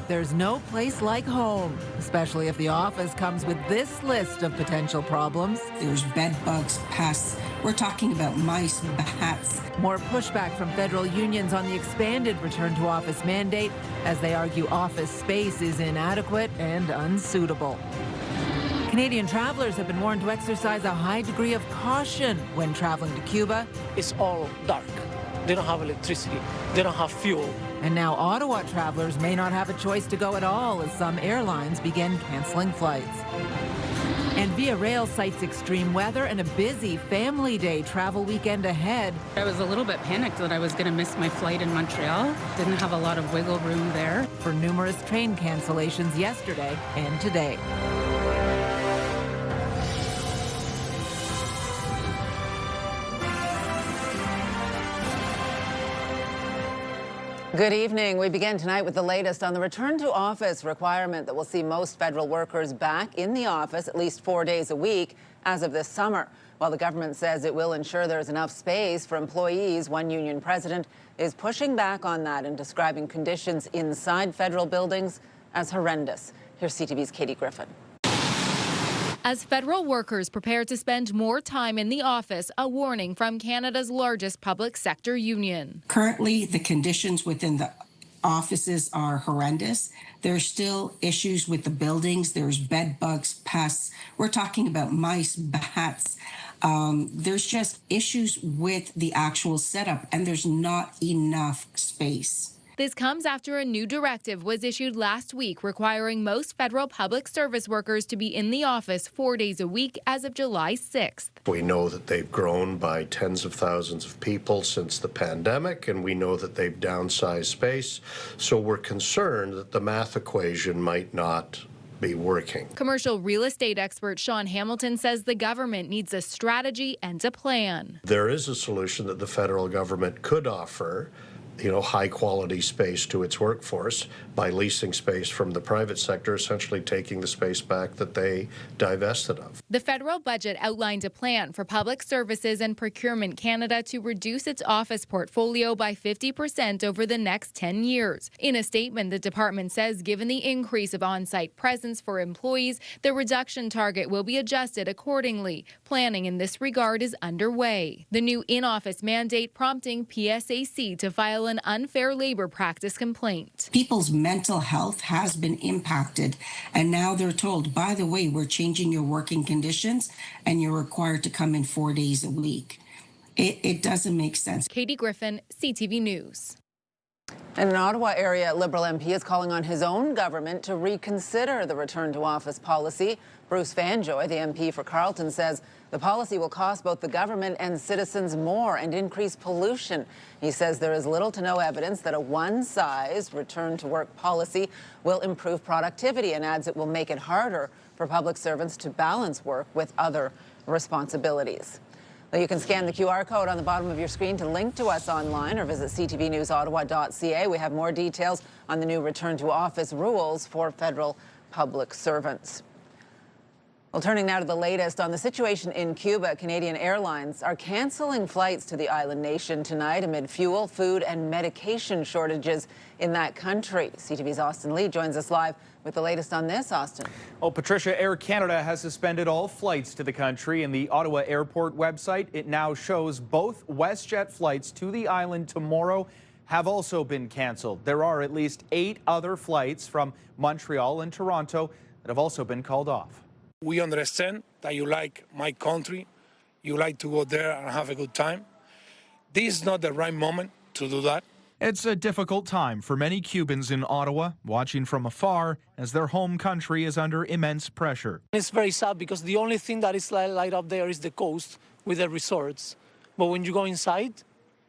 there's no place like home, especially if the office comes with this list of potential problems. There's bed bugs, pests. We're talking about mice, bats. More pushback from federal unions on the expanded return to office mandate as they argue office space is inadequate and unsuitable. Canadian travelers have been warned to exercise a high degree of caution when traveling to Cuba. It's all dark. They don't have electricity. They don't have fuel. And now Ottawa travelers may not have a choice to go at all as some airlines begin canceling flights. And Via Rail cites extreme weather and a busy family day travel weekend ahead. I was a little bit panicked that I was going to miss my flight in Montreal. Didn't have a lot of wiggle room there. For numerous train cancellations yesterday and today. Good evening. We begin tonight with the latest on the return to office requirement that will see most federal workers back in the office at least 4 days a week as of this summer. While the government says it will ensure there's enough space for employees, one union president is pushing back on that and describing conditions inside federal buildings as horrendous. Here's CTV's Katie Griffin. As federal workers prepare to spend more time in the office, a warning from Canada's largest public sector union. Currently, the conditions within the offices are horrendous. There's still issues with the buildings. There's bed bugs, pests. We're talking about mice, bats. There's just issues with the actual setup, and there's not enough space. This comes after a new directive was issued last week requiring most federal public service workers to be in the office 4 days a week as of July 6th. We know that they've grown by tens of thousands of people since the pandemic, and we know that they've downsized space. So we're concerned that the math equation might not be working. Commercial real estate expert Sean Hamilton says the government needs a strategy and a plan. There is a solution that the federal government could offer, high quality space to its workforce by leasing space from the private sector, essentially taking the space back that they divested of. The federal budget outlined a plan for Public Services and Procurement Canada to reduce its office portfolio by 50% over the next 10 years. In a statement, the department says given the increase of on-site presence for employees, the reduction target will be adjusted accordingly. Planning in this regard is underway. The new in-office mandate prompting PSAC to file an unfair labor practice complaint. People's mental health has been impacted, and now they're told, by the way, we're changing your working conditions and you're required to come in 4 days a week. It doesn't make sense. Katie Griffin, CTV News. And an Ottawa area Liberal MP is calling on his own government to reconsider the return to office policy. Bruce Vanjoy, the MP for Carleton, says the policy will cost both the government and citizens more and increase pollution. He says there is little to no evidence that a one-size return-to-work policy will improve productivity, and adds it will make it harder for public servants to balance work with other responsibilities. Now, you can scan the QR code on the bottom of your screen to link to us online or visit ctvnewsottawa.ca. We have more details on the new return-to-office rules for federal public servants. Well, turning now to the latest on the situation in Cuba, Canadian Airlines are canceling flights to the island nation tonight amid fuel, food, and medication shortages in that country. CTV's Austin Lee joins us live with the latest on this. Austin. Well, Patricia, Air Canada has suspended all flights to the country. In the Ottawa Airport website, it now shows both WestJet flights to the island tomorrow have also been canceled. There are at least 8 other flights from Montreal and Toronto that have also been called off. We understand that you like my country, you like to go there and have a good time. This is not the right moment to do that. It's a difficult time for many Cubans in Ottawa, watching from afar as their home country is under immense pressure. It's very sad because the only thing that is light up there is the coast with the resorts. But when you go inside,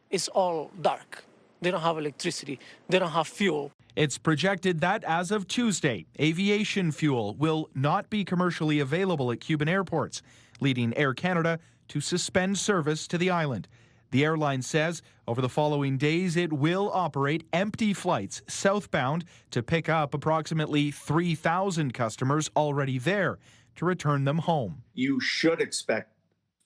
it's all dark. They don't have electricity. They don't have fuel. It's projected that as of Tuesday, aviation fuel will not be commercially available at Cuban airports, leading Air Canada to suspend service to the island. The airline says over the following days it will operate empty flights southbound to pick up approximately 3,000 customers already there to return them home. You should expect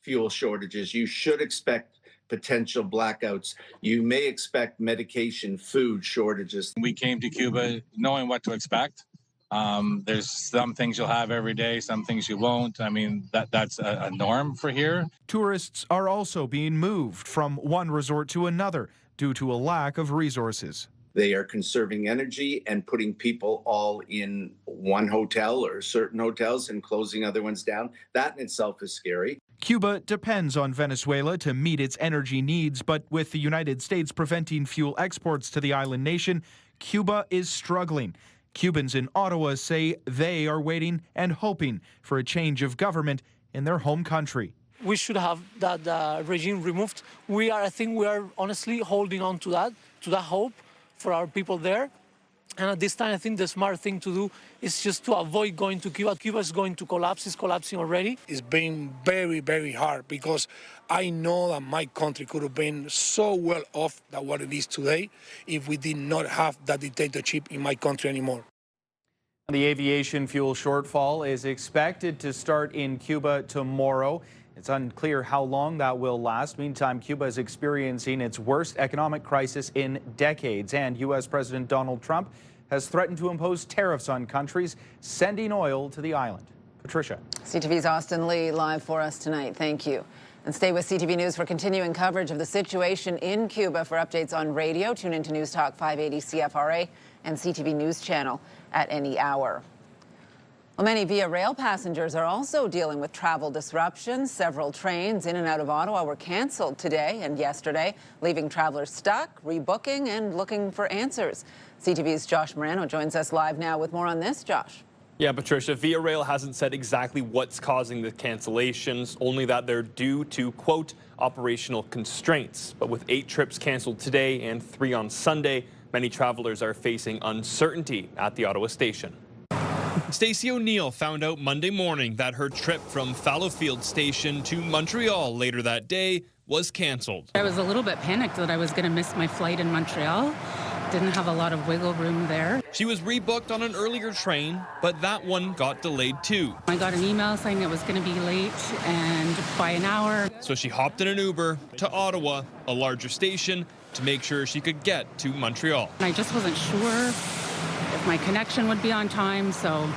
fuel shortages. You should expect potential blackouts. You may expect medication, food shortages. We came to Cuba knowing what to expect. There's some things you'll have every day, some things you won't. I mean, that's a norm for here. Tourists are also being moved from one resort to another due to a lack of resources. They are conserving energy and putting people all in one hotel or certain hotels and closing other ones down. That in itself is scary. Cuba depends on Venezuela to meet its energy needs, but with the United States preventing fuel exports to the island nation, Cuba is struggling. Cubans in Ottawa say they are waiting and hoping for a change of government in their home country. We should have that regime removed. I think we are honestly holding on to that hope for our people there. And at this time, I think the smart thing to do is just to avoid going to Cuba. Cuba is going to collapse. It's collapsing already. It's been very, very hard because I know that my country could have been so well off than what it is today if we did not have that dictatorship in my country anymore. The aviation fuel shortfall is expected to start in Cuba tomorrow. It's unclear how long that will last. Meantime, Cuba is experiencing its worst economic crisis in decades, and U.S. President Donald Trump has threatened to impose tariffs on countries sending oil to the island. Patricia. CTV's Austin Lee live for us tonight. Thank you. And stay with CTV News for continuing coverage of the situation in Cuba. For updates on radio, tune into News Talk 580 CFRA and CTV News Channel at any hour. Well, many Via Rail passengers are also dealing with travel disruptions. Several trains in and out of Ottawa were canceled today and yesterday, leaving travelers stuck, rebooking, and looking for answers. CTV's Josh Morano joins us live now with more on this. Josh. Yeah, Patricia, Via Rail hasn't said exactly what's causing the cancellations, only that they're due to, quote, operational constraints. But with 8 trips canceled today and 3 on Sunday, many travelers are facing uncertainty at the Ottawa station. Stacey O'Neill found out Monday morning that her trip from Fallowfield Station to Montreal later that day was canceled. I was a little bit panicked that I was going to miss my flight in Montreal. Didn't have a lot of wiggle room there. She was rebooked on an earlier train, but that one got delayed too. I got an email saying it was going to be late and by an hour. So she hopped in an Uber to Ottawa, a larger station, to make sure she could get to Montreal. I just wasn't sure if my connection would be on time, so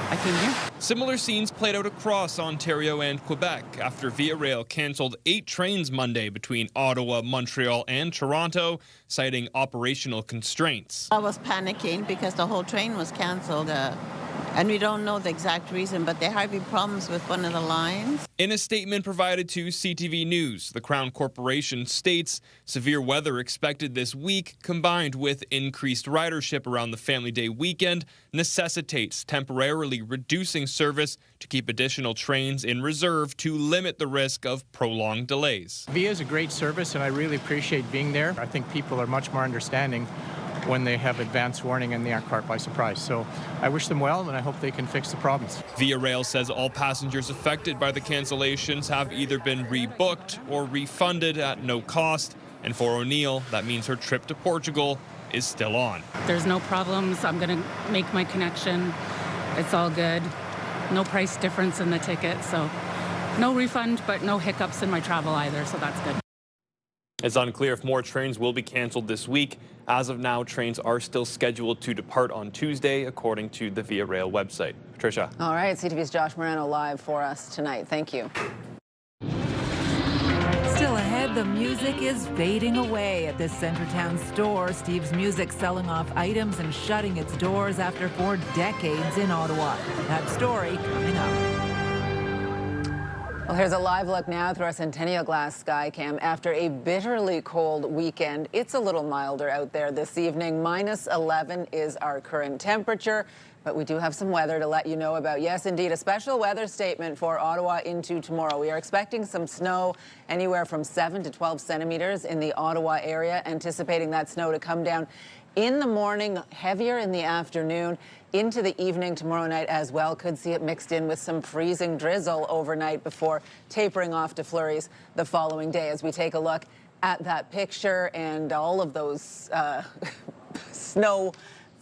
I came here. Similar scenes played out across Ontario and Quebec after Via Rail canceled 8 trains Monday between Ottawa, Montreal, and Toronto, citing operational constraints. I was panicking because the whole train was canceled, and we don't know the exact reason, but they're having problems with one of the lines. In a statement provided to CTV News, the Crown Corporation states severe weather expected this week, combined with increased ridership around the Family Day weekend, necessitates temporarily reducing service to keep additional trains in reserve to limit the risk of prolonged delays. Via is a great service, and I really appreciate being there. I think people are much more understanding when they have advance warning and they aren't caught by surprise. So I wish them well, and I hope they can fix the problems. Via Rail says all passengers affected by the cancellations have either been rebooked or refunded at no cost. And for O'Neill, that means her trip to Portugal is still on. There's no problems. I'm going to make my connection. It's all good. No price difference in the ticket, so no refund, but no hiccups in my travel either, so that's good. It's unclear if more trains will be canceled this week. As of now, trains are still scheduled to depart on Tuesday, according to the Via Rail website. Patricia. All right, CTV's Josh Morano live for us tonight. Thank you. Still ahead, the music is fading away at this Centertown store. Steve's Music selling off items and shutting its doors after 4 decades in Ottawa. That story coming up. Well, here's a live look now through our Centennial Glass Skycam. After a bitterly cold weekend, it's a little milder out there this evening. -11 is our current temperature, but we do have some weather to let you know about. Yes, indeed, a special weather statement for Ottawa into tomorrow. We are expecting some snow anywhere from 7 to 12 centimeters in the Ottawa area, anticipating that snow to come down in the morning, heavier in the afternoon, into the evening tomorrow night as well. Could see it mixed in with some freezing drizzle overnight before tapering off to flurries the following day. As we take a look at that picture and all of those snow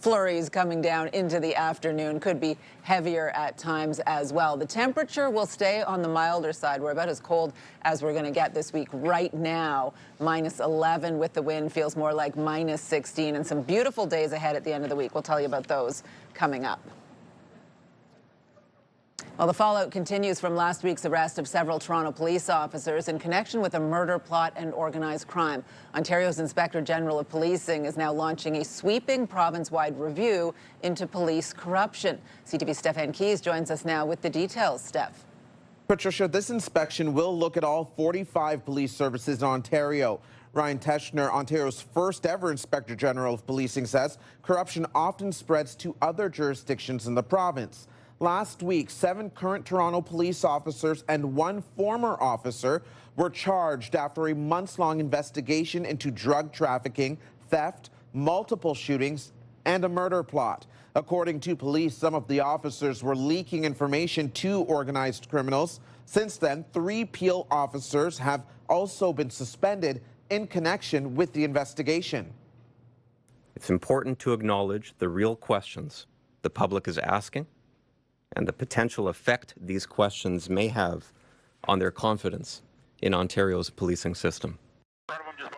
flurries coming down into the afternoon. Could be heavier at times as well. The temperature will stay on the milder side. We're about as cold as we're going to get this week. Right now, -11 with the wind, feels more like -16, and some beautiful days ahead at the end of the week. We'll tell you about those coming up. Well, the fallout continues from last week's arrest of several Toronto police officers in connection with a murder plot and organized crime. Ontario's Inspector General of Policing is now launching a sweeping province-wide review into police corruption. CTV's Stephen Keys joins us now with the details. Steph. Patricia, this inspection will look at all 45 police services in Ontario. Ryan Teschner, Ontario's first ever Inspector General of Policing, says corruption often spreads to other jurisdictions in the province. Last week, 7 current Toronto police officers and 1 former officer were charged after a months-long investigation into drug trafficking, theft, multiple shootings, and a murder plot. According to police, some of the officers were leaking information to organized criminals. Since then, 3 Peel officers have also been suspended in connection with the investigation. It's important to acknowledge the real questions the public is asking and the potential effect these questions may have on their confidence in Ontario's policing system.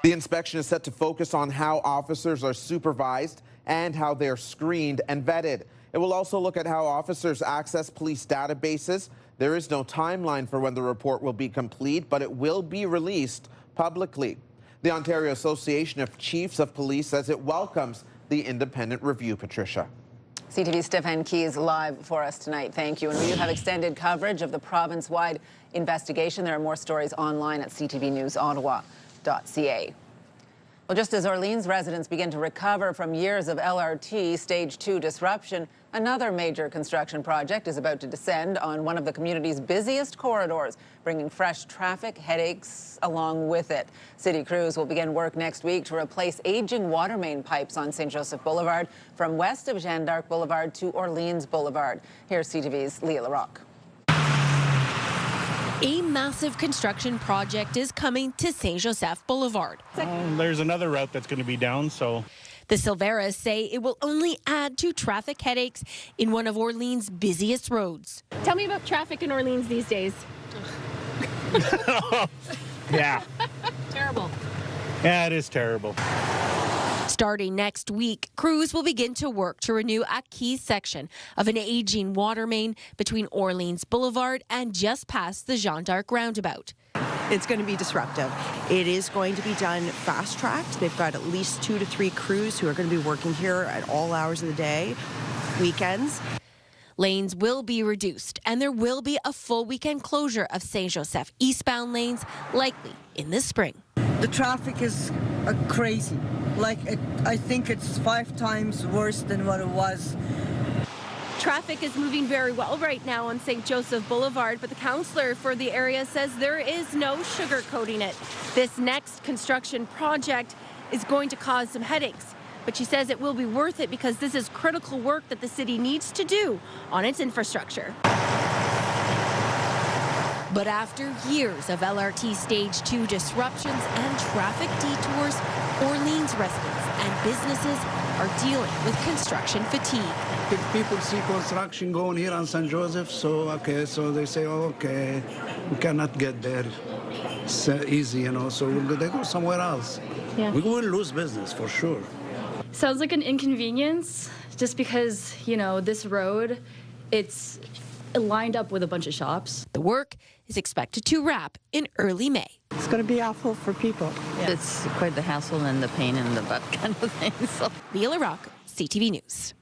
The inspection is set to focus on how officers are supervised and how they're screened and vetted. It will also look at how officers access police databases. There is no timeline for when the report will be complete, but it will be released publicly. The Ontario Association of Chiefs of Police says it welcomes the independent review. Patricia. CTV's Stephen Keys live for us tonight. Thank you. And we do have extended coverage of the province-wide investigation. There are more stories online at ctvnewsottawa.ca. Well, just as Orleans residents begin to recover from years of LRT Stage 2 disruption, another major construction project is about to descend on one of the community's busiest corridors, bringing fresh traffic headaches along with it. City crews will begin work next week to replace aging water main pipes on St. Joseph Boulevard from west of Jeanne d'Arc Boulevard to Orleans Boulevard. Here's CTV's Leah LaRocque. A massive construction project is coming to St. Joseph Boulevard. There's another route that's going to be down, so. The Silveras say it will only add to traffic headaches in one of Orleans' busiest roads. Tell me about traffic in Orleans these days. Yeah. Terrible. Yeah, it is terrible. Starting next week, crews will begin to work to renew a key section of an aging water main between Orleans Boulevard and just past the Jeanne d'Arc roundabout. It's going to be disruptive. It is going to be done fast-tracked. They've got at least 2 to 3 crews who are going to be working here at all hours of the day, weekends. Lanes will be reduced, and there will be a full weekend closure of St. Joseph eastbound lanes, likely in the spring. The traffic is crazy. I think it's 5 times worse than what it was. Traffic is moving very well right now on St. Joseph Boulevard, but the councillor for the area says there is no sugarcoating it. This next construction project is going to cause some headaches, but she says it will be worth it because this is critical work that the city needs to do on its infrastructure. But after years of LRT Stage 2 disruptions and traffic detours, Orleans residents and businesses are dealing with construction fatigue. If people see construction going here on St. Joseph, so they say, okay, we cannot get there. It's easy, so they go somewhere else. Yeah. We will lose business for sure. Sounds like an inconvenience just because, this road, it's lined up with a bunch of shops. The work is expected to wrap in early May. It's going to be awful for people. Yeah. It's quite the hassle and the pain in the butt kind of thing. So. Leah LaRocque, CTV News.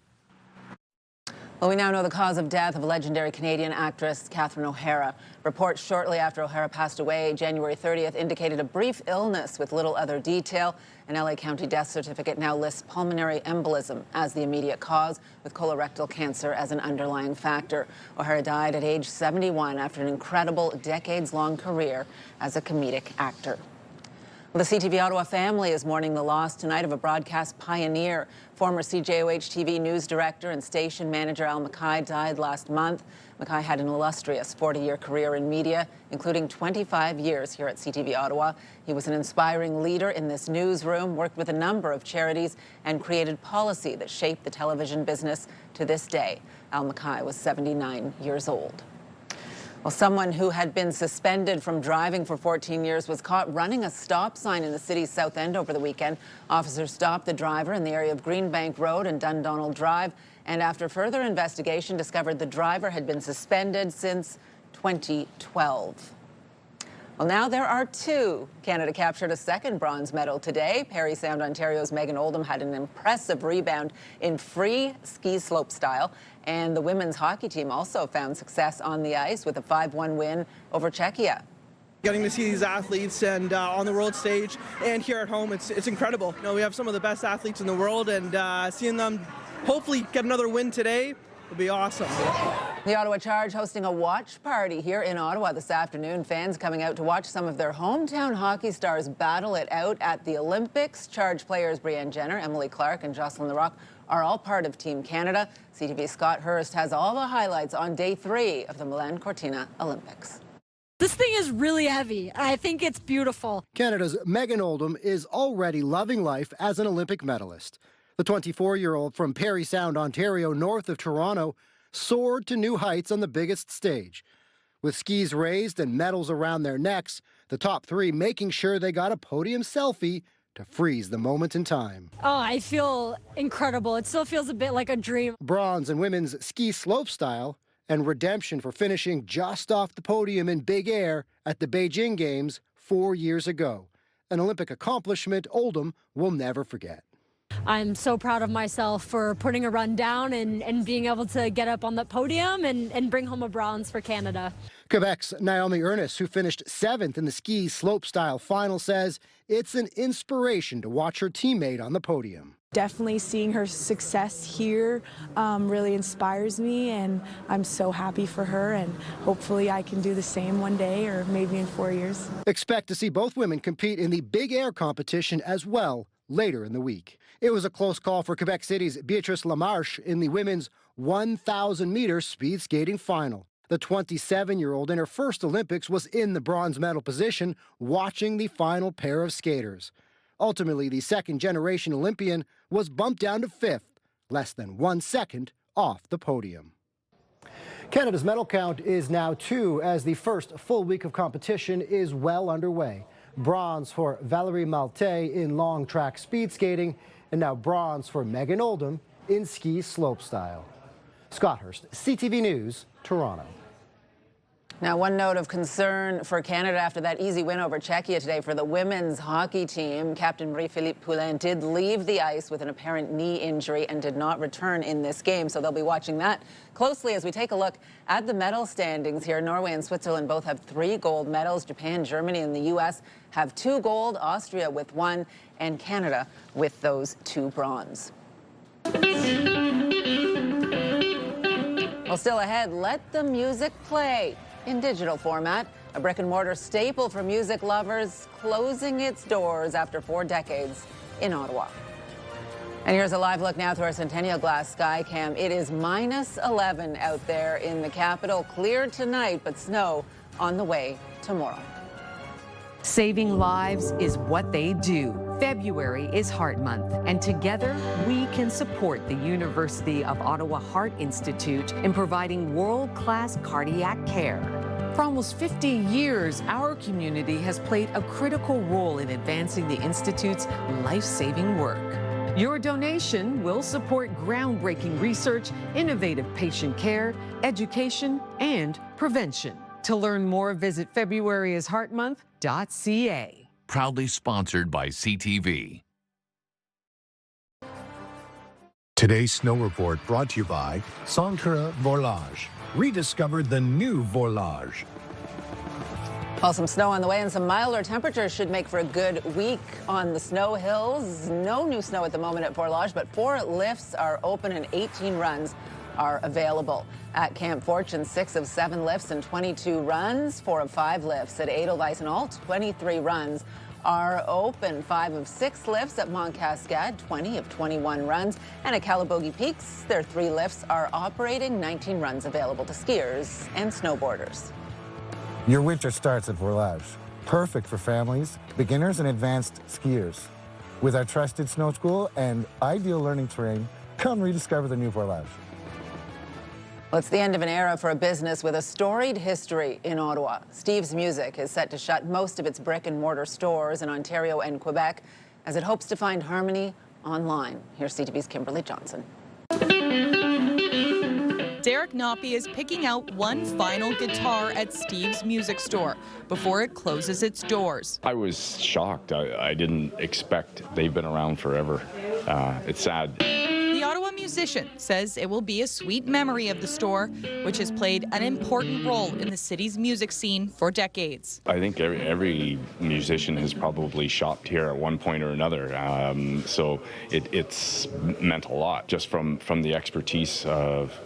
Well, we now know the cause of death of legendary Canadian actress Catherine O'Hara. Reports shortly after O'Hara passed away, January 30th, indicated a brief illness with little other detail. An LA County death certificate now lists pulmonary embolism as the immediate cause, with colorectal cancer as an underlying factor. O'Hara died at age 71 after an incredible decades-long career as a comedic actor. The CTV Ottawa family is mourning the loss tonight of a broadcast pioneer. Former CJOH TV news director and station manager Al Mackay died last month. Mackay had an illustrious 40-year career in media, including 25 years here at CTV Ottawa. He was an inspiring leader in this newsroom, worked with a number of charities, and created policy that shaped the television business to this day. Al Mackay was 79 years old. Well, someone who had been suspended from driving for 14 years was caught running a stop sign in the city's South End over the weekend. Officers stopped the driver in the area of Greenbank Road and Dundonald Drive, and after further investigation, discovered the driver had been suspended since 2012. Well, now there are two. Canada captured a second bronze medal today. Parry Sound, Ontario's Megan Oldham had an impressive rebound in free ski slope style. And the women's hockey team also found success on the ice with a 5-1 win over Czechia. Getting to see these athletes and on the world stage and here at home, it's incredible. You know, we have some of the best athletes in the world, and seeing them hopefully get another win today would be awesome. The Ottawa Charge hosting a watch party here in Ottawa this afternoon. Fans coming out to watch some of their hometown hockey stars battle it out at the Olympics. Charge players Brianne Jenner, Emily Clark, and Jocelyn Larocque are all part of Team Canada. CTV's Scott Hurst has all the highlights on day 3 of the Milan Cortina Olympics. This thing is really heavy. I think it's beautiful. Canada's Megan Oldham is already loving life as an Olympic medalist. The 24-year-old from Parry Sound, Ontario, north of Toronto, soared to new heights on the biggest stage. With skis raised and medals around their necks, the top 3 making sure they got a podium selfie to freeze the moment in time. Oh, I feel incredible. It still feels a bit like a dream. Bronze in women's ski slope style and redemption for finishing just off the podium in big air at the Beijing Games 4 years ago. An Olympic accomplishment Oldham will never forget. I'm so proud of myself for putting a run down and being able to get up on the podium and bring home a bronze for Canada. Quebec's Naomi Ernest, who finished 7th in the ski slopestyle final, says it's an inspiration to watch her teammate on the podium. Definitely seeing her success here really inspires me, and I'm so happy for her, and hopefully I can do the same one day or maybe in 4 years. Expect to see both women compete in the big air competition as well later in the week. It was a close call for Quebec City's Beatrice Lamarche in the women's 1,000-meter speed skating final. The 27-year-old in her first Olympics was in the bronze medal position watching the final pair of skaters. Ultimately, the second-generation Olympian was bumped down to 5th, less than 1 second off the podium. Canada's medal count is now 2 as the first full week of competition is well underway. Bronze for Valérie Malte in long track speed skating, and now bronze for Megan Oldham in ski slopestyle. Scott Hurst, CTV News, Toronto. Now, one note of concern for Canada after that easy win over Czechia today for the women's hockey team. Captain Marie-Philippe Poulin did leave the ice with an apparent knee injury and did not return in this game, so they'll be watching that closely as we take a look at the medal standings here. Norway and Switzerland both have 3 gold medals. Japan, Germany, and the U.S. have 2 gold, Austria with 1, and Canada with those 2 bronze. Well, still ahead, let the music play in digital format. A brick-and-mortar staple for music lovers closing its doors after 4 decades in Ottawa. And here's a live look now through our Centennial Glass sky cam. It is -11 out there in the capital. Clear tonight, but snow on the way tomorrow. Saving lives is what they do. February is Heart Month, and together we can support the University of Ottawa Heart Institute in providing world-class cardiac care. For almost 50 years, our community has played a critical role in advancing the Institute's life-saving work. Your donation will support groundbreaking research, innovative patient care, education, and prevention. To learn more, visit FebruaryIsHeartMonth.ca. Proudly sponsored by CTV. Today's snow report brought to you by Centre Volage. Rediscover the new Volage. Well, some snow on the way and some milder temperatures should make for a good week on the snow hills. No new snow at the moment at Volage, but 4 lifts are open and 18 runs are available. At Camp Fortune, 6 of 7 lifts and 22 runs, 4 of 5 lifts. At Edelweiss and all 23 runs are open. 5 of 6 lifts at Mont Cascade, 20 of 21 runs. And at Calabogie Peaks, their 3 lifts are operating, 19 runs available to skiers and snowboarders. Your winter starts at Voilage. Perfect for families, beginners, and advanced skiers. With our trusted snow school and ideal learning terrain, come rediscover the new Voilage. Well, it's the end of an era for a business with a storied history in Ottawa. Steve's Music is set to shut most of its brick-and-mortar stores in Ontario and Quebec as it hopes to find harmony online. Here's CTV's Kimberly Johnson. Derek Noppy is picking out one final guitar at Steve's Music Store before it closes its doors. I was shocked. I didn't expect. They've been around forever. It's sad. The Ottawa musician says it will be a sweet memory of the store, which has played an important role in the city's music scene for decades. I think every musician has probably shopped here at one point or another, so it's meant a lot just from the expertise of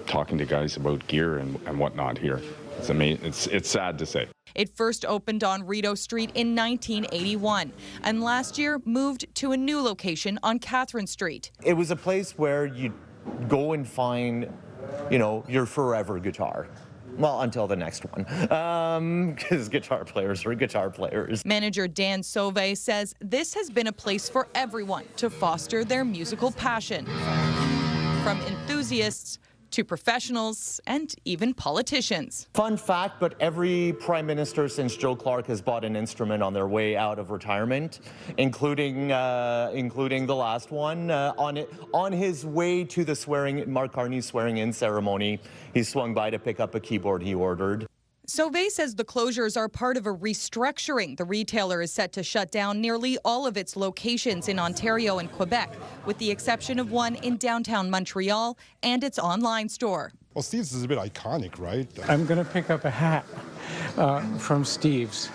talking to guys about gear and whatnot here. It's amazing. It's sad to say. It first opened on Rideau Street in 1981 and last year moved to a new location on Catherine Street. It was a place where you'd go and find, your forever guitar. Well, until the next one, because guitar players are guitar players. Manager Dan Sauvé says this has been a place for everyone to foster their musical passion. From enthusiasts to professionals and even politicians. Fun fact, but every prime minister since Joe Clark has bought an instrument on their way out of retirement, including the last one. On his way to the Mark Carney's swearing-in ceremony, he swung by to pick up a keyboard he ordered. Sauvé says the closures are part of a restructuring. The retailer is set to shut down nearly all of its locations in Ontario and Quebec, with the exception of one in downtown Montreal and its online store. Well, Steve's is a bit iconic, right? I'm going to pick up a hat from Steve's,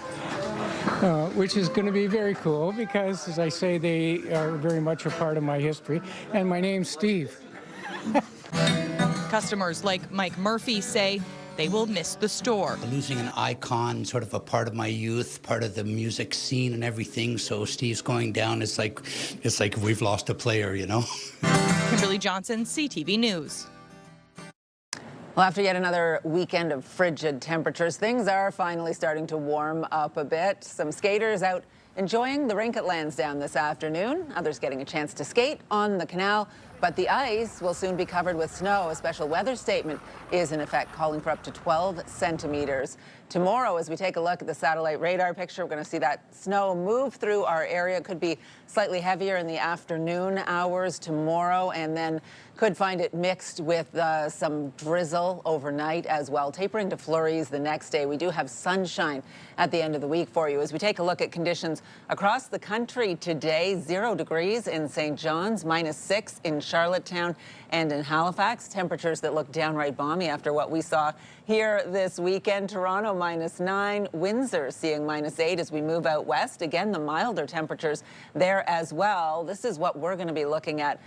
which is going to be very cool because, as I say, they are very much a part of my history, and my name's Steve. Customers like Mike Murphy say they will miss the store. Losing an icon, sort of a part of my youth, part of the music scene and everything. So Steve's going down, it's like we've lost a player, Kimberly Johnson, CTV News. Well, after yet another weekend of frigid temperatures, things are finally starting to warm up a bit. Some skaters out enjoying the rink at Lansdowne this afternoon. Others getting a chance to skate on the canal. But the ice will soon be covered with snow. A special weather statement is in effect, calling for up to 12 centimeters. Tomorrow, as we take a look at the satellite radar picture, we're going to see that snow move through our area. It could be slightly heavier in the afternoon hours tomorrow, and then could find it mixed with some drizzle overnight as well, tapering to flurries the next day. We do have sunshine at the end of the week for you. As we take a look at conditions across the country today, 0 degrees in St. John's, -6 in Charlottetown and in Halifax. Temperatures that look downright balmy after what we saw here this weekend. Toronto -9, Windsor seeing -8 as we move out west. Again, the milder temperatures there as well. This is what we're going to be looking at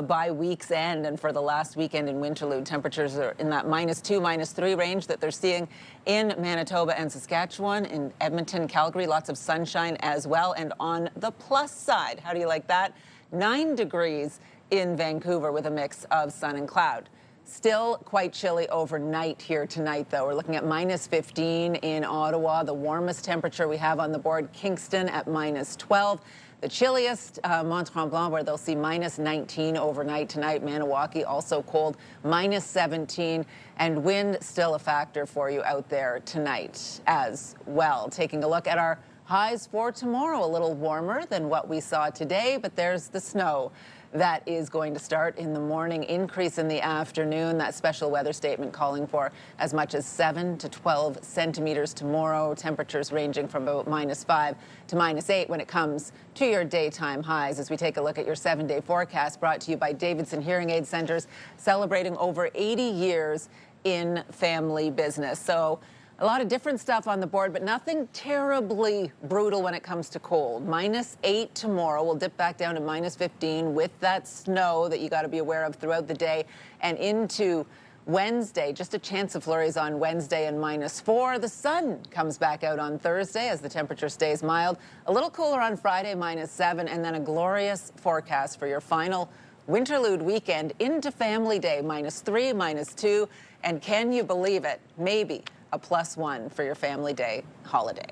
by week's end, and for the last weekend in Winterlude, temperatures are in that -2, -3 range that they're seeing in Manitoba and Saskatchewan, in Edmonton, Calgary, lots of sunshine as well. And on the plus side, how do you like that? 9 degrees in Vancouver with a mix of sun and cloud. Still quite chilly overnight here tonight, though. We're looking at -15 in Ottawa. The warmest temperature we have on the board, Kingston at -12. The chilliest, Mont-Tremblant, where they'll see -19 overnight tonight. Maniwaki also cold, -17. And wind still a factor for you out there tonight as well. Taking a look at our highs for tomorrow, a little warmer than what we saw today, but there's the snow that is going to start in the morning, increase in the afternoon. That special weather statement calling for as much as 7 to 12 centimeters tomorrow. Temperatures ranging from about -5 to -8 when it comes to your daytime highs. As we take a look at your 7-day forecast, brought to you by Davidson Hearing Aid Centers, celebrating over 80 years in family business. So a lot of different stuff on the board, but nothing terribly brutal when it comes to cold. -8 tomorrow. We'll dip back down to -15 with that snow that you got to be aware of throughout the day and into Wednesday, just a chance of flurries on Wednesday and -4. The sun comes back out on Thursday as the temperature stays mild. A little cooler on Friday, -7, and then a glorious forecast for your final winterlude weekend into Family Day, -3, -2. And can you believe it? Maybe a +1 for your Family Day holiday.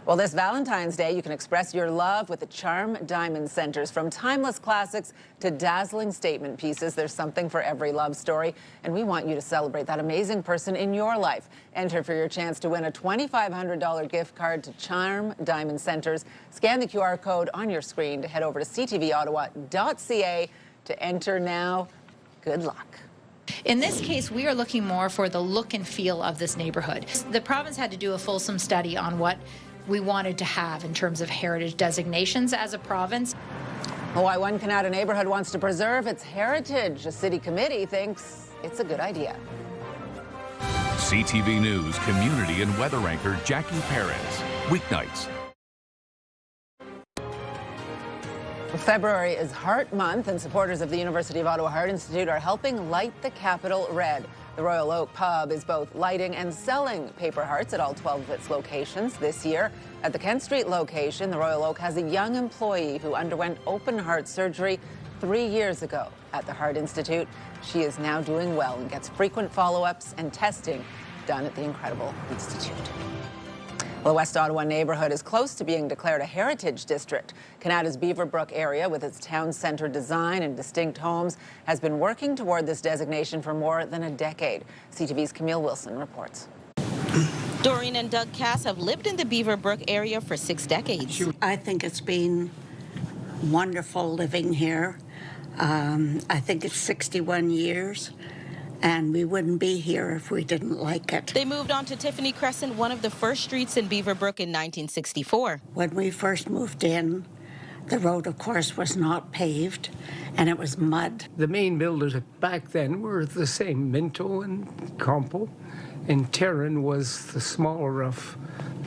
Well, this Valentine's Day, you can express your love with the Charm Diamond Centers. From timeless classics to dazzling statement pieces, there's something for every love story. And we want you to celebrate that amazing person in your life. Enter for your chance to win a $2,500 gift card to Charm Diamond Centers. Scan the QR code on your screen to head over to ctvottawa.ca to enter now. Good luck. In this case, we are looking more for the look and feel of this neighborhood. The province had to do a fulsome study on what we wanted to have in terms of heritage designations as a province. Why one Canada neighborhood wants to preserve its heritage. A city committee thinks it's a good idea. CTV News community and weather anchor Jackie Perez. Weeknights. February is Heart Month, and supporters of the University of Ottawa Heart Institute are helping light the capital red. The Royal Oak Pub is both lighting and selling paper hearts at all 12 of its locations this year. At the Kent Street location, the Royal Oak has a young employee who underwent open heart surgery 3 years ago at the Heart Institute. She is now doing well and gets frequent follow-ups and testing done at the incredible institute. Well, the West Ottawa neighborhood is close to being declared a heritage district. Canada's Beaverbrook area, with its town centre design and distinct homes, has been working toward this designation for more than a decade. CTV's Camille Wilson reports. Doreen and Doug Cass have lived in the Beaverbrook area for 6 decades. I think it's been wonderful living here. I think it's 61 years. And we wouldn't be here if we didn't like it. They moved on to Tiffany Crescent, one of the first streets in Beaverbrook in 1964. When we first moved in, the road, of course, was not paved, and it was mud. The main builders back then were the same, Minto and Compo, and Terran was the smaller of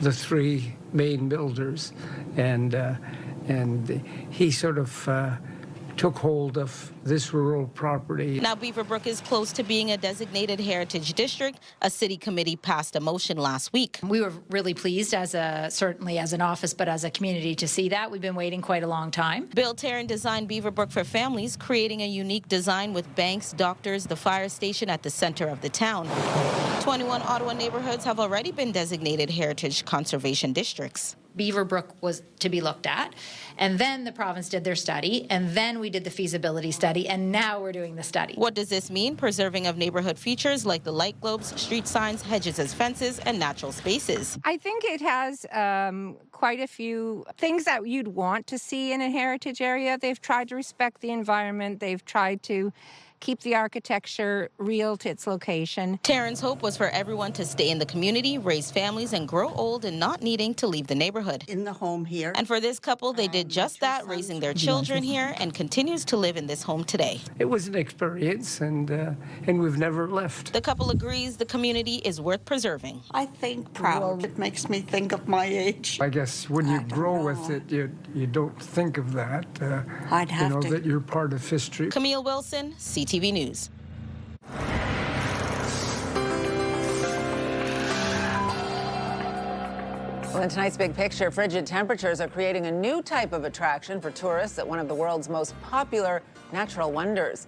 the three main builders, and he sort of took hold of this rural property. Now Beaverbrook is close to being a designated heritage district. A city committee passed a motion last week. We were really pleased certainly as an office, but as a community to see that. We've been waiting quite a long time. Bill Tarrant designed Beaverbrook for families, creating a unique design with banks, doctors, the fire station at the center of the town. 21 Ottawa neighborhoods have already been designated heritage conservation districts. Beaverbrook was to be looked at, and then the province did their study, and then we did the feasibility study, and now we're doing the study. What does this mean? Preserving of neighborhood features like the light globes, street signs, hedges as fences, and natural spaces. I think it has quite a few things that you'd want to see in a heritage area. They've tried to respect the environment. They've tried to keep the architecture real to its location. Taryn's hope was for everyone to stay in the community, raise families, and grow old and not needing to leave the neighborhood. In the home here. And for this couple, they did just that, raising their children here, and continues to live in this home today. It was an experience, and we've never left. The couple agrees the community is worth preserving. I think proud. It makes me think of my age. I guess when you grow with it, you don't think of that. I'd have to. That you're part of history. Camille Wilson, CTV News. Well, in tonight's big picture, frigid temperatures are creating a new type of attraction for tourists at one of the world's most popular natural wonders.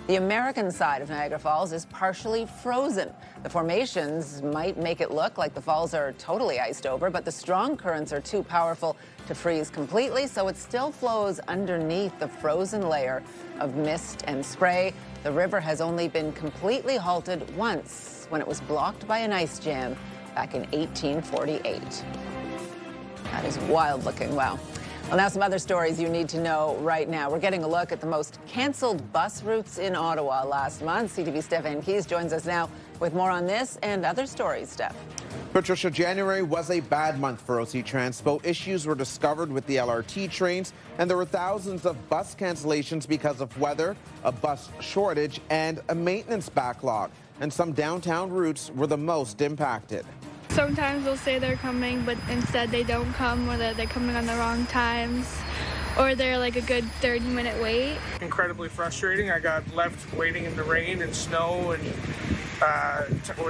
The American side of Niagara Falls is partially frozen. The formations might make it look like the falls are totally iced over, but the strong currents are too powerful to freeze completely, so it still flows underneath the frozen layer of mist and spray. The river has only been completely halted once, when it was blocked by an ice jam back in 1848. That is wild looking, wow. Well, now some other stories you need to know right now. We're getting a look at the most canceled bus routes in Ottawa last month. CTV's Steph Keys joins us now with more on this and other stories. Steph. Patricia, January was a bad month for OC Transpo. Issues were discovered with the LRT trains, and there were thousands of bus cancellations because of weather, a bus shortage, and a maintenance backlog. And some downtown routes were the most impacted. Sometimes they'll say they're coming, but instead they don't come, or that they're coming on the wrong times. or they're like a good 30-minute wait. Incredibly frustrating. I got left waiting in the rain and snow, and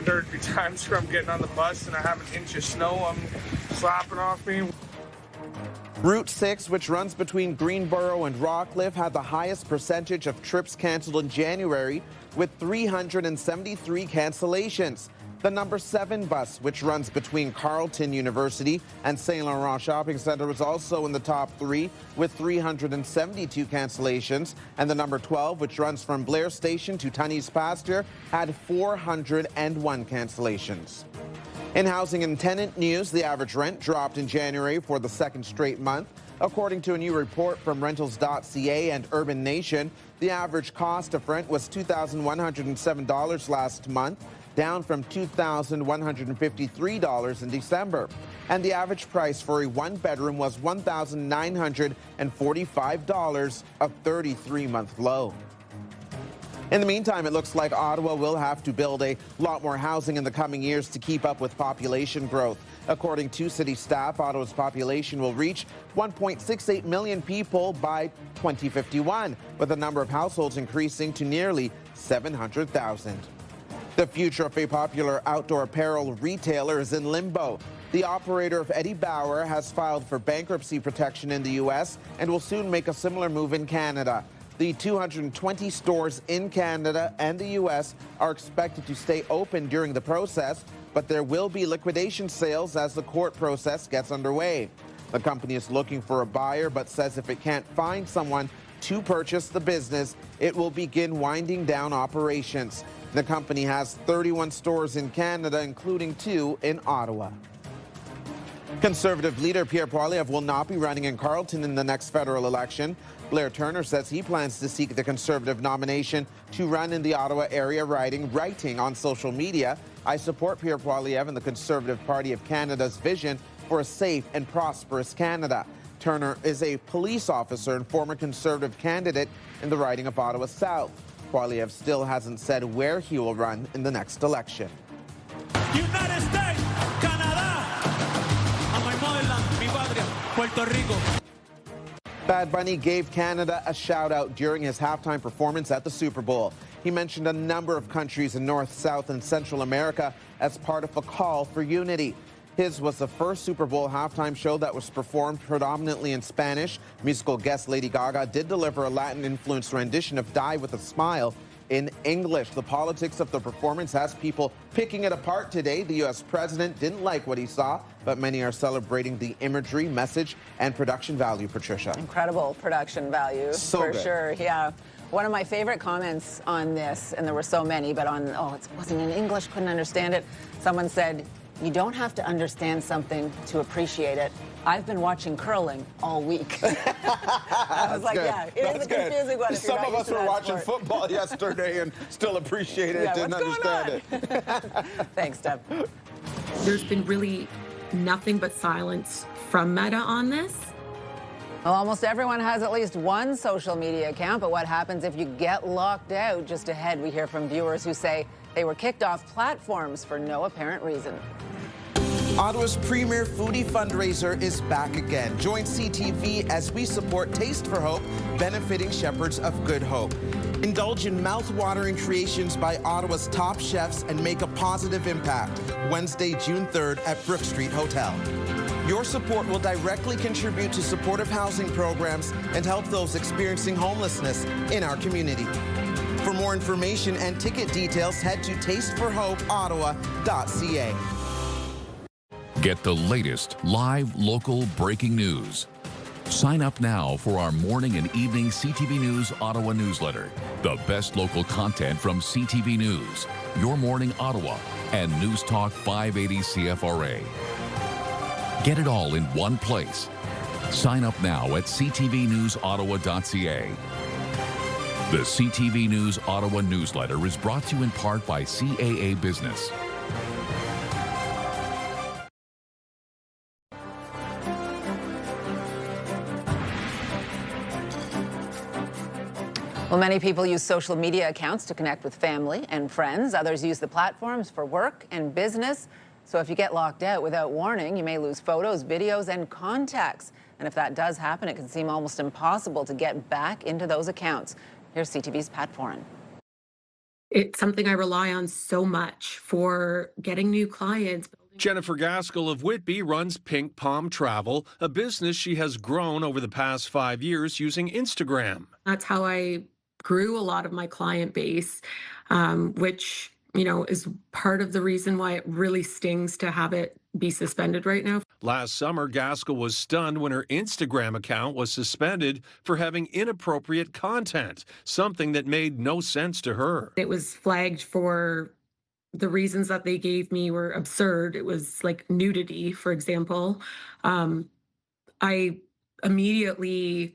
there'd be times where I'm getting on the bus and I have an inch of snow slapping off me. Route 6, which runs between Greenboro and Rockcliffe, had the highest percentage of trips canceled in January, with 373 cancellations. The number 7 bus, which runs between Carleton University and St. Laurent Shopping Centre, was also in the top 3 with 372 cancellations. And the number 12, which runs from Blair Station to Tunney's Pasture, had 401 cancellations. In housing and tenant news, the average rent dropped in January for the second straight month. According to a new report from Rentals.ca and Urban Nation, the average cost of rent was $2,107 last month, down from $2,153 in December. And the average price for a one-bedroom was $1,945, a 33-month low. In the meantime, it looks like Ottawa will have to build a lot more housing in the coming years to keep up with population growth. According to city staff, Ottawa's population will reach 1.68 million people by 2051, with the number of households increasing to nearly 700,000. The future of a popular outdoor apparel retailer is in limbo. The operator of Eddie Bauer has filed for bankruptcy protection in the U.S. and will soon make a similar move in Canada. The 220 stores in Canada and the U.S. are expected to stay open during the process, but there will be liquidation sales as the court process gets underway. The company is looking for a buyer, but says if it can't find someone to purchase the business, it will begin winding down operations. The company has 31 stores in Canada, including 2 in Ottawa. Conservative leader Pierre Poilievre will not be running in Carleton in the next federal election. Blair Turner says he plans to seek the Conservative nomination to run in the Ottawa area riding, writing on social media, "I support Pierre Poilievre and the Conservative Party of Canada's vision for a safe and prosperous Canada." Turner is a police officer and former Conservative candidate in the riding of Ottawa South. Poilievre still hasn't said where he will run in the next election. United States, Canada, and my motherland, mi patria, Puerto Rico. Bad Bunny gave Canada a shout-out during his halftime performance at the Super Bowl. He mentioned a number of countries in North, South, and Central America as part of a call for unity. His was the first Super Bowl halftime show that was performed predominantly in Spanish. Musical guest Lady Gaga did deliver a Latin-influenced rendition of Die With a Smile in English. The politics of the performance has people picking it apart today. The U.S. president didn't like what he saw, but many are celebrating the imagery, message, and production value, Patricia. Incredible production value, So for good. sure, yeah. One of my favorite comments on this, and there were so many, but it wasn't in English, couldn't understand it. Someone said, "You don't have to understand something to appreciate it. I've been watching curling all week." I was like, good. yeah, it is a confusing one. If you're Some not of used us to were that watching sport. football yesterday and still appreciate it, Yeah, didn't what's going understand it. Thanks, Deb. There's been really nothing but silence from Meta on this. Well, almost everyone has at least one social media account, but what happens if you get locked out? Just ahead, we hear from viewers who say they were kicked off platforms for no apparent reason. Ottawa's premier foodie fundraiser is back again. Join CTV as we support Taste for Hope, benefiting Shepherds of Good Hope. Indulge in mouth-watering creations by Ottawa's top chefs and make a positive impact. Wednesday, June 3rd at Brook Street Hotel. Your support will directly contribute to supportive housing programs and help those experiencing homelessness in our community. For more information and ticket details, head to tasteforhopeottawa.ca. Get the latest live local breaking news. Sign up now for our morning and evening CTV News Ottawa newsletter. The best local content from CTV News, Your Morning Ottawa, and News Talk 580 CFRA. Get it all in one place. Sign up now at ctvnewsottawa.ca. The CTV News Ottawa newsletter is brought to you in part by CAA Business. Well, many people use social media accounts to connect with family and friends. Others use the platforms for work and business. So if you get locked out without warning, you may lose photos, videos, and contacts. And if that does happen, it can seem almost impossible to get back into those accounts. Here's CTV's Pat Foran. It's something I rely on so much for getting new clients. Jennifer Gaskell of Whitby runs Pink Palm Travel, a business she has grown over the past 5 years using Instagram. That's how I grew a lot of my client base, which, is part of the reason why it really stings to have it be suspended right now. Last summer, Gaskell was stunned when her Instagram account was suspended for having inappropriate content, something that made no sense to her. It was flagged for the reasons that they gave me were absurd. It was like nudity, for example. I immediately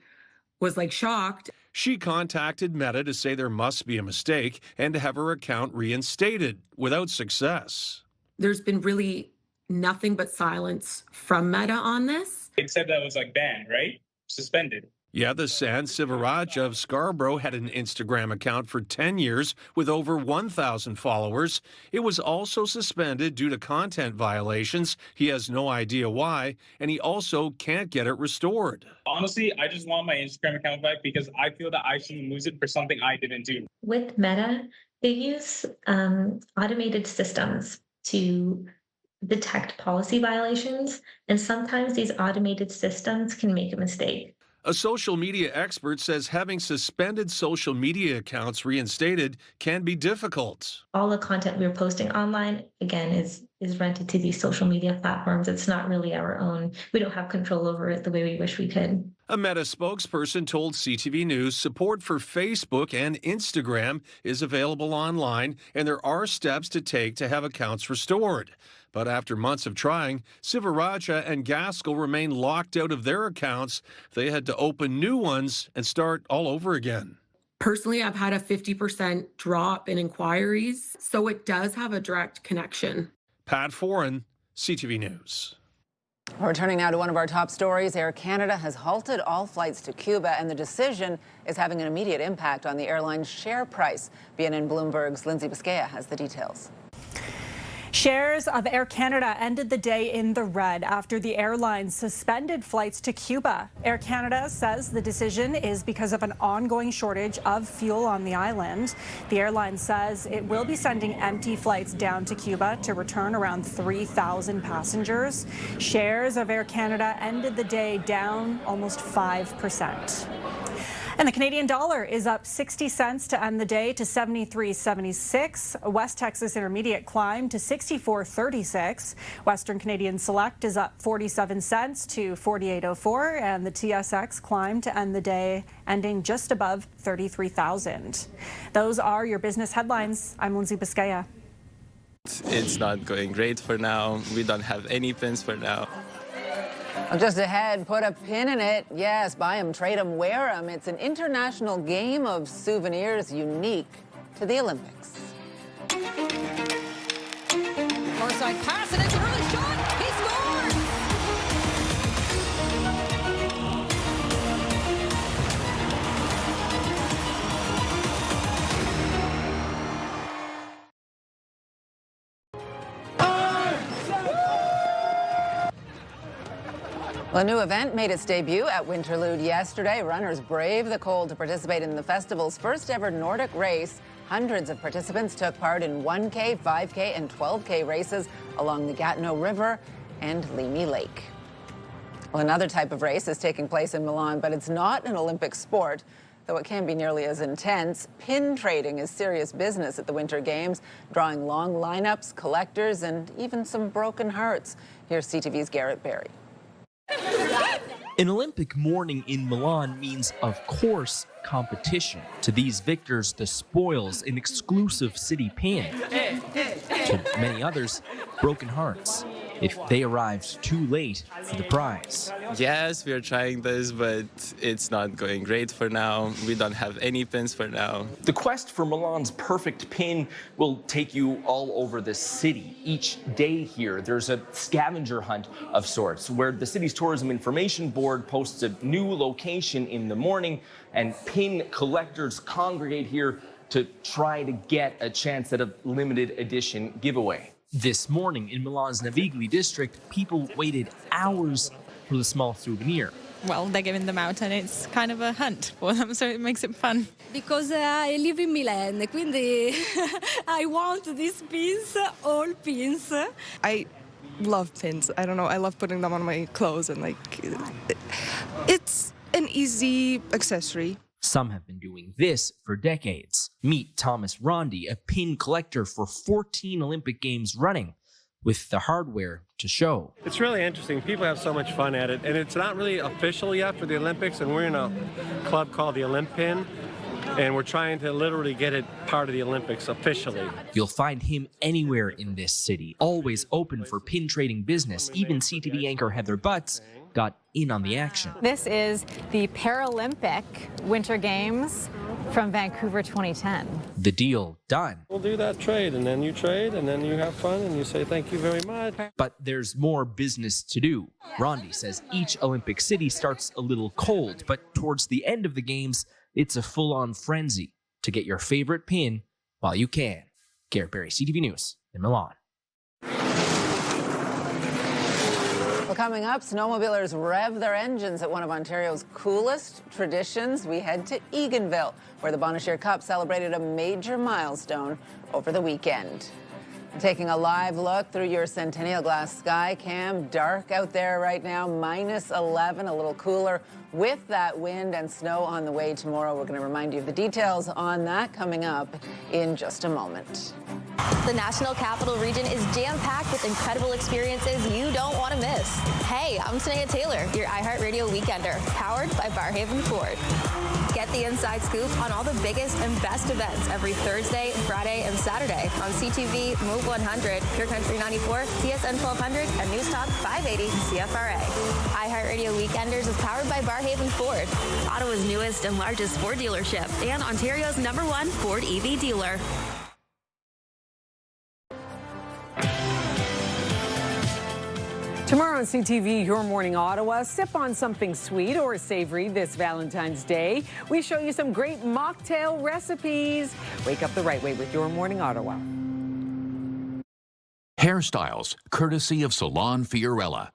was shocked. She contacted Meta to say there must be a mistake and to have her account reinstated without success. There's been really nothing but silence from Meta on this. It said that was banned, right? Suspended. Yadasan Sivaraj of Scarborough had an Instagram account for 10 years with over 1,000 followers. It was also suspended due to content violations. He has no idea why, and he also can't get it restored. Honestly, I just want my Instagram account back because I feel that I shouldn't lose it for something I didn't do. With Meta, they use automated systems to detect policy violations, and sometimes these automated systems can make a mistake. A social media expert says having suspended social media accounts reinstated can be difficult. All the content we're posting online, again, is rented to these social media platforms. It's not really our own. We don't have control over it the way we wish we could. A Meta spokesperson told CTV News support for Facebook and Instagram is available online, and there are steps to take to have accounts restored. But after months of trying, Sivaraja and Gaskell remain locked out of their accounts. They had to open new ones and start all over again. Personally, I've had a 50% drop in inquiries, so it does have a direct connection. Pat Foran, CTV News. We're turning now to one of our top stories. Air Canada has halted all flights to Cuba, and the decision is having an immediate impact on the airline's share price. BNN Bloomberg's Lindsay Biscaya has the details. Shares of Air Canada ended the day in the red after the airline suspended flights to Cuba. Air Canada says the decision is because of an ongoing shortage of fuel on the island. The airline says it will be sending empty flights down to Cuba to return around 3,000 passengers. Shares of Air Canada ended the day down almost 5%. And the Canadian dollar is up 60 cents to end the day to 73.76. West Texas Intermediate climbed to 64.36. Western Canadian Select is up 47 cents to 48.04, and the TSX climbed to end the day ending just above 33,000. Those are your business headlines. I'm Lindsay Biscaya. It's not going great for now. We don't have any pins for now. Just ahead, put a pin in it. Yes, buy them, trade them, wear them. It's an international game of souvenirs unique to the Olympics. Far side pass, and it's an early shot. He scores! Well, a new event made its debut at Winterlude yesterday. Runners braved the cold to participate in the festival's first ever Nordic race. Hundreds of participants took part in 1K, 5K, and 12K races along the Gatineau River and Limy Lake. Well, another type of race is taking place in Milan, but it's not an Olympic sport, though it can be nearly as intense. Pin trading is serious business at the Winter Games, drawing long lineups, collectors, and even some broken hearts. Here's CTV's Garrett Berry. An Olympic morning in Milan means, of course, competition. To these victors, the spoils, an exclusive city pin. To many others, broken hearts if they arrived too late for the prize. Yes, we are trying this, but it's not going great for now. We don't have any pins for now. The quest for Milan's perfect pin will take you all over the city. Each day here, there's a scavenger hunt of sorts where the city's tourism information board posts a new location in the morning, and pin collectors congregate here to try to get a chance at a limited edition giveaway. This morning in Milan's Navigli district, people waited hours for the small souvenir. well, they're giving them out and it's kind of a hunt for them, so it makes it fun. Because I live in Milan, quindi I want these pins, all pins. I love pins. I don't know, I love putting them on my clothes and it's an easy accessory. Some have been doing this for decades. Meet Thomas Rondi, a pin collector for 14 Olympic Games running, with the hardware to show. It's really interesting. People have so much fun at it, and it's not really official yet for the Olympics, and we're in a club called the Olympin, and we're trying to literally get it part of the Olympics officially. You'll find him anywhere in this city, always open for pin trading business. Even CTV anchor Heather Butts got in on the action. This is the Paralympic Winter Games from Vancouver 2010. The deal done. We'll do that trade, and then you trade, and then you have fun, and you say thank you very much. But there's more business to do. Rondi says each Olympic city starts a little cold, but towards the end of the games, it's a full-on frenzy to get your favorite pin while you can. Garrett Berry, CTV News in Milan. Well, coming up, snowmobilers rev their engines at one of Ontario's coolest traditions. We head to Eganville, where the Bonnechere Cup celebrated a major milestone over the weekend. Taking a live look through your Centennial Glass sky cam, dark out there right now, -11, a little cooler with that wind and snow on the way tomorrow. We're going to remind you of the details on that coming up in just a moment. The National Capital Region is jam-packed with incredible experiences you don't want to miss. Hey, I'm Sneha Taylor, your iHeartRadio Weekender, powered by Barhaven Ford. Get the inside scoop on all the biggest and best events every Thursday, Friday, and Saturday on CTV, Move 100, Pure Country 94, TSN 1200, and News Talk 580 CFRA. iHeartRadio Weekenders is powered by Barhaven Ford, Ottawa's newest and largest Ford dealership, and Ontario's #1 Ford EV dealer. Tomorrow on CTV, Your Morning Ottawa, sip on something sweet or savory this Valentine's Day. We show you some great mocktail recipes. Wake up the right way with Your Morning Ottawa. Hairstyles, courtesy of Salon Fiorella.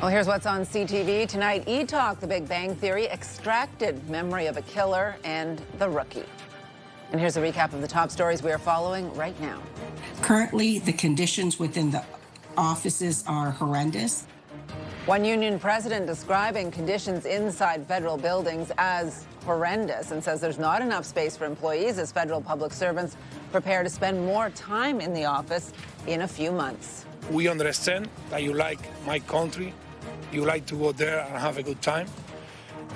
Well, here's what's on CTV tonight. E-Talk, The Big Bang Theory, extracted memory of a killer, and The Rookie. And here's a recap of the top stories we are following right now. Currently, the conditions within the offices are horrendous. One union president describing conditions inside federal buildings as horrendous and says there's not enough space for employees as federal public servants prepare to spend more time in the office in a few months. We understand that you like my country, you like to go there and have a good time.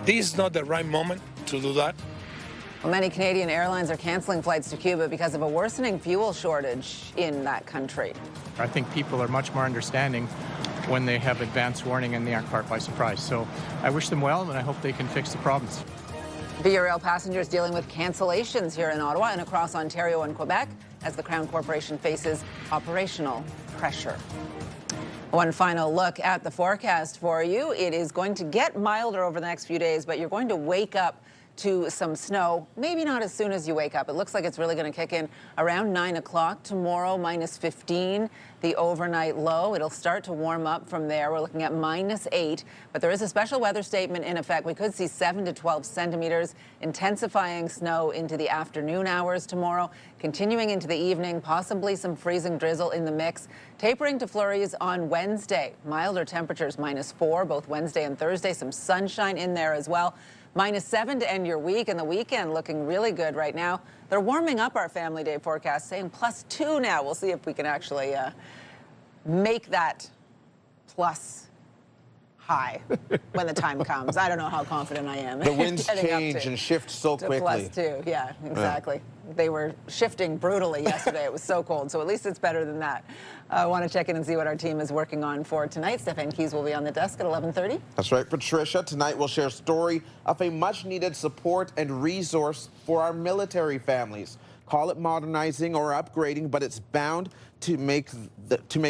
This is not the right moment to do that. Well, many Canadian airlines are canceling flights to Cuba because of a worsening fuel shortage in that country. I think people are much more understanding when they have advance warning and they aren't caught by surprise. So I wish them well, and I hope they can fix the problems. VRL passengers dealing with cancellations here in Ottawa and across Ontario and Quebec as the Crown Corporation faces operational pressure. One final look at the forecast for you. It is going to get milder over the next few days, but you're going to wake up to some snow, maybe not as soon as you wake up. It looks like it's really going to kick in around 9 o'clock tomorrow, -15, the overnight low. It'll start to warm up from there. We're looking at -8, but there is a special weather statement in effect. We could see 7 to 12 centimeters, intensifying snow into the afternoon hours tomorrow, continuing into the evening, possibly some freezing drizzle in the mix, tapering to flurries on Wednesday. Milder temperatures, -4, both Wednesday and Thursday, some sunshine in there as well. -7 to end your week, and the weekend looking really good right now. They're warming up our Family Day forecast, saying +2 now. We'll see if we can actually make that plus high when the time comes. I don't know how confident I am. The winds change and shift so quickly. +2, yeah, exactly. Yeah. They were shifting brutally yesterday. It was so cold, so at least it's better than that. I want to check in and see what our team is working on for tonight. Stefan Keys will be on the desk at 11:30. That's right, Patricia. Tonight we'll share a story of a much-needed support and resource for our military families. Call it modernizing or upgrading, but it's bound to make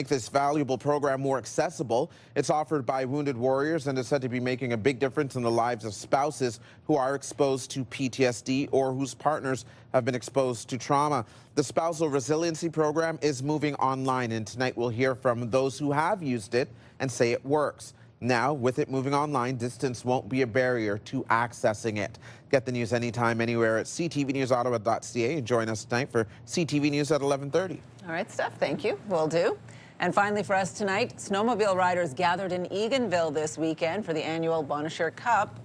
this valuable program more accessible. It's offered by Wounded Warriors and is said to be making a big difference in the lives of spouses who are exposed to PTSD or whose partners have been exposed to trauma. The Spousal Resiliency Program is moving online, and tonight we'll hear from those who have used it and say it works. Now, with it moving online, distance won't be a barrier to accessing it. Get the news anytime, anywhere at ctvnewsottawa.ca and join us tonight for CTV News at 11:30. All right, Steph, thank you. Will do. And finally for us tonight, snowmobile riders gathered in Eganville this weekend for the annual Bonnechere Cup.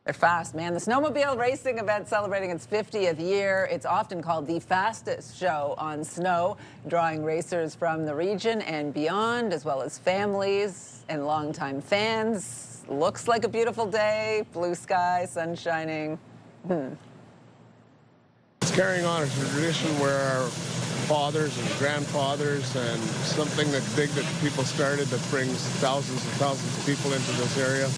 They're fast, man. The snowmobile racing event celebrating its 50th year. It's often called the fastest show on snow, drawing racers from the region and beyond, as well as families and longtime fans. Looks like a beautiful day, blue sky, sun shining. It's carrying on a tradition where our fathers and grandfathers and something that's big that people started that brings thousands and thousands of people into this area.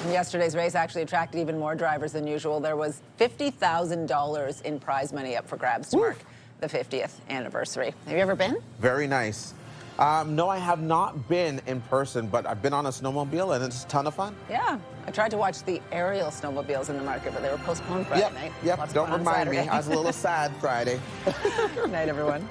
Yesterday's race actually attracted even more drivers than usual. There was $50,000 in prize money up for grabs to mark the 50th anniversary. Have you ever been? Very nice. No, I have not been in person, but I've been on a snowmobile, and it's a ton of fun. Yeah. I tried to watch the aerial snowmobiles in the market, but they were postponed Friday night. Yep, Lots of don't fun on remind me. Saturday. I was a little sad Friday. Good night, everyone.